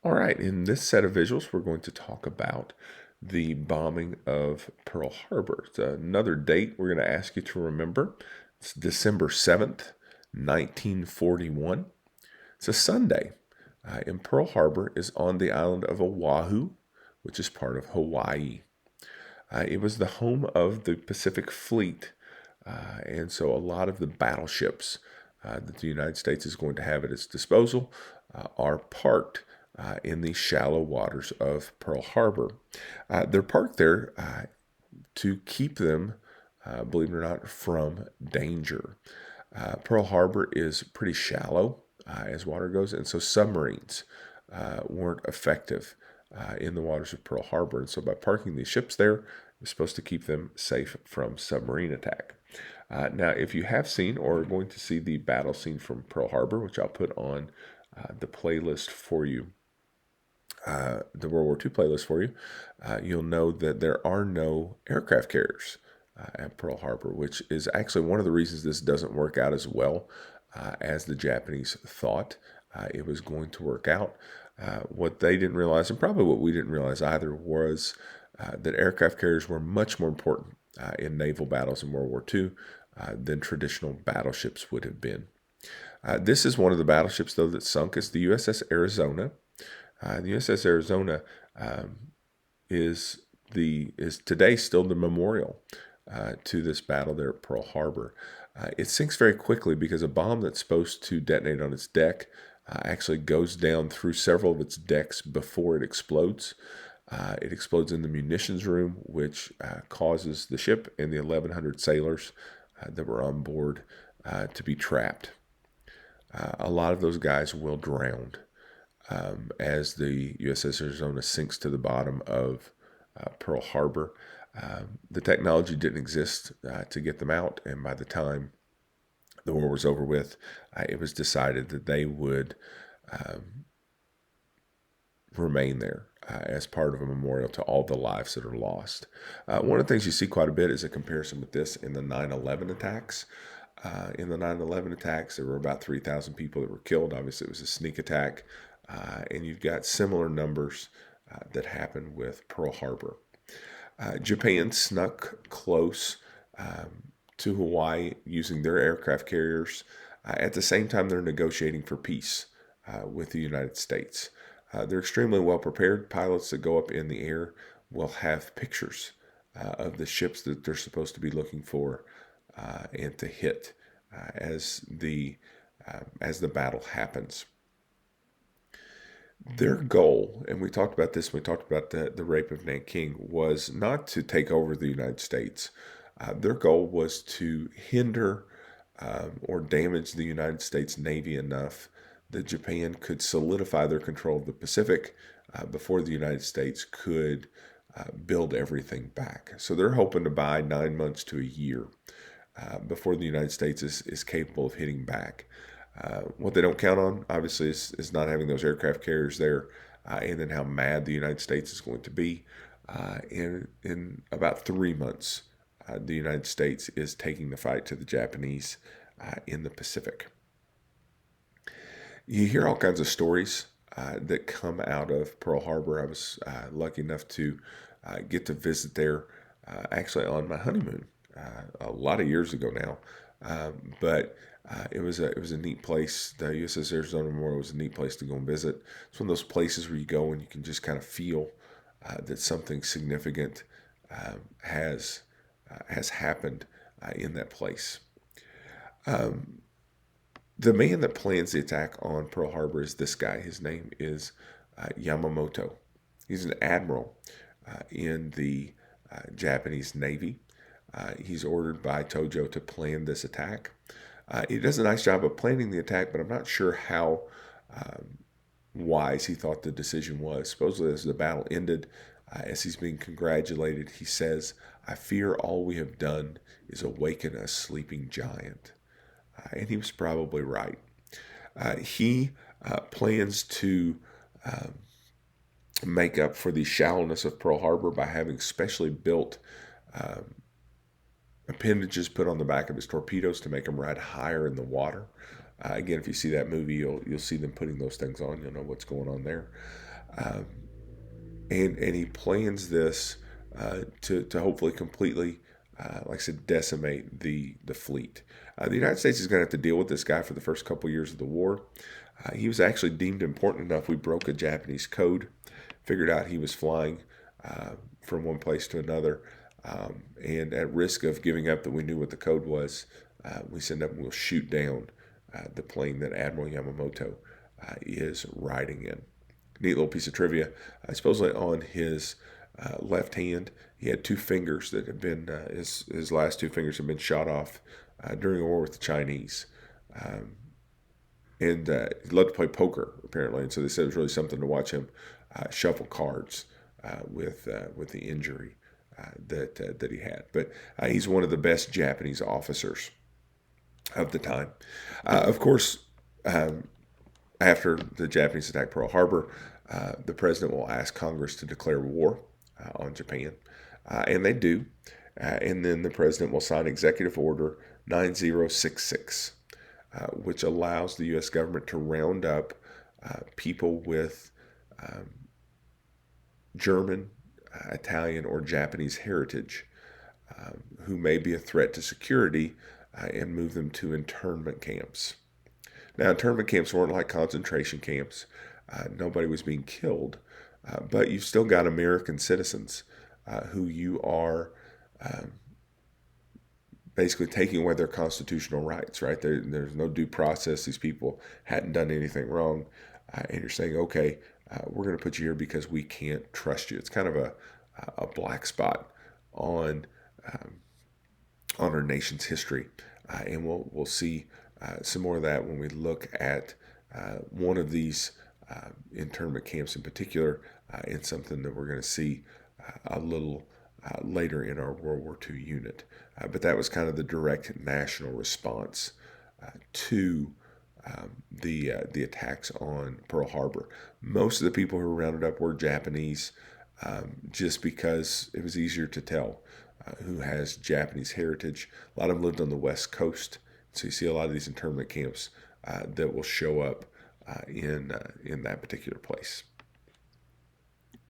All right, in this set of visuals, we're going to talk about the bombing of Pearl Harbor. It's another date we're going to ask you to remember. It's December 7th, 1941. It's a Sunday, and Pearl Harbor is on the island of Oahu, which is part of Hawaii. It was the home of the Pacific Fleet, and so a lot of the battleships that the United States is going to have at its disposal are parked in the shallow waters of Pearl Harbor. They're parked there to keep them, believe it or not, from danger. Pearl Harbor is pretty shallow as water goes, and so submarines weren't effective in the waters of Pearl Harbor. And so by parking these ships there, you're supposed to keep them safe from submarine attack. Now, if you have seen or are going to see the battle scene from Pearl Harbor, which I'll put on the playlist for you, the World War II playlist for you, you'll know that there are no aircraft carriers at Pearl Harbor, which is actually one of the reasons this doesn't work out as well as the Japanese thought it was going to work out. What they didn't realize, and probably what we didn't realize either, was that aircraft carriers were much more important in naval battles in World War II than traditional battleships would have been. This is one of the battleships, though, that sunk. It's the USS Arizona. The USS Arizona is today still the memorial to this battle there at Pearl Harbor. It sinks very quickly because a bomb that's supposed to detonate on its deck actually goes down through several of its decks before it explodes. It explodes in the munitions room, which causes the ship and the 1,100 sailors that were on board to be trapped. A lot of those guys will drown as the USS Arizona sinks to the bottom of Pearl Harbor. The technology didn't exist to get them out, and by the time the war was over with, it was decided that they would remain there as part of a memorial to all the lives that are lost. One of the things you see quite a bit is a comparison with this in the 9/11 attacks. In the 9/11 attacks, there were about 3,000 people that were killed. Obviously, it was a sneak attack. And you've got similar numbers that happened with Pearl Harbor. Japan snuck close to Hawaii using their aircraft carriers. At the same time, they're negotiating for peace with the United States. They're extremely well prepared. Pilots that go up in the air will have pictures of the ships that they're supposed to be looking for and to hit as the battle happens. Their goal, and we talked about this when we talked about the rape of Nanking, was not to take over the United States. Their goal was to hinder or damage the United States Navy enough that Japan could solidify their control of the Pacific before the United States could build everything back. So they're hoping to buy 9 months to a year before the United States is capable of hitting back. What they don't count on, obviously, is not having those aircraft carriers there, and then how mad the United States is going to be. In about 3 months, the United States is taking the fight to the Japanese in the Pacific. You hear all kinds of stories that come out of Pearl Harbor. I was lucky enough to get to visit there actually on my honeymoon a lot of years ago now. But it was a neat place. The USS Arizona Memorial was a neat place to go and visit. It's one of those places where you go and you can just kind of feel that something significant has happened in that place. The man that plans the attack on Pearl Harbor is this guy. His name is Yamamoto. He's an admiral in the Japanese Navy. He's ordered by Tojo to plan this attack. He does a nice job of planning the attack, but I'm not sure how wise he thought the decision was. Supposedly, as the battle ended, as he's being congratulated, he says, "I fear all we have done is awaken a sleeping giant." And he was probably right. He plans to make up for the shallowness of Pearl Harbor by having specially built appendages put on the back of his torpedoes to make them ride higher in the water. Again, if you see that movie, you'll see them putting those things on. You'll know what's going on there. Um, and he plans this to hopefully completely, like I said, decimate the fleet. The United States is going to have to deal with this guy for the first couple years of the war. He was actually deemed important enough. We broke a Japanese code, figured out he was flying from one place to another, and at risk of giving up that we knew what the code was, we send up and we'll shoot down the plane that Admiral Yamamoto is riding in. Neat little piece of trivia. Supposedly on his left hand, he had two fingers that had been his last two fingers had been shot off during a war with the Chinese. And he loved to play poker apparently, and so they said it was really something to watch him shuffle cards with the injury that he had. But he's one of the best Japanese officers of the time. Of course, after the Japanese attack Pearl Harbor, the president will ask Congress to declare war on Japan, and they do. And then the president will sign Executive Order 9066, which allows the U.S. government to round up people with German, Italian, or Japanese heritage who may be a threat to security and move them to internment camps. Now, internment camps weren't like concentration camps. Nobody was being killed, but you've still got American citizens who you are basically taking away their constitutional rights, right? There's no due process. These people hadn't done anything wrong. And you're saying, okay, we're going to put you here because we can't trust you. It's kind of a black spot on our nation's history. And we'll see some more of that when we look at one of these internment camps in particular, in something that we're going to see a little later in our World War II unit. But that was kind of the direct national response to the attacks on Pearl Harbor. Most of the people who were rounded up were Japanese, just because it was easier to tell who has Japanese heritage. A lot of them lived on the West Coast, so you see a lot of these internment camps that will show up in that particular place.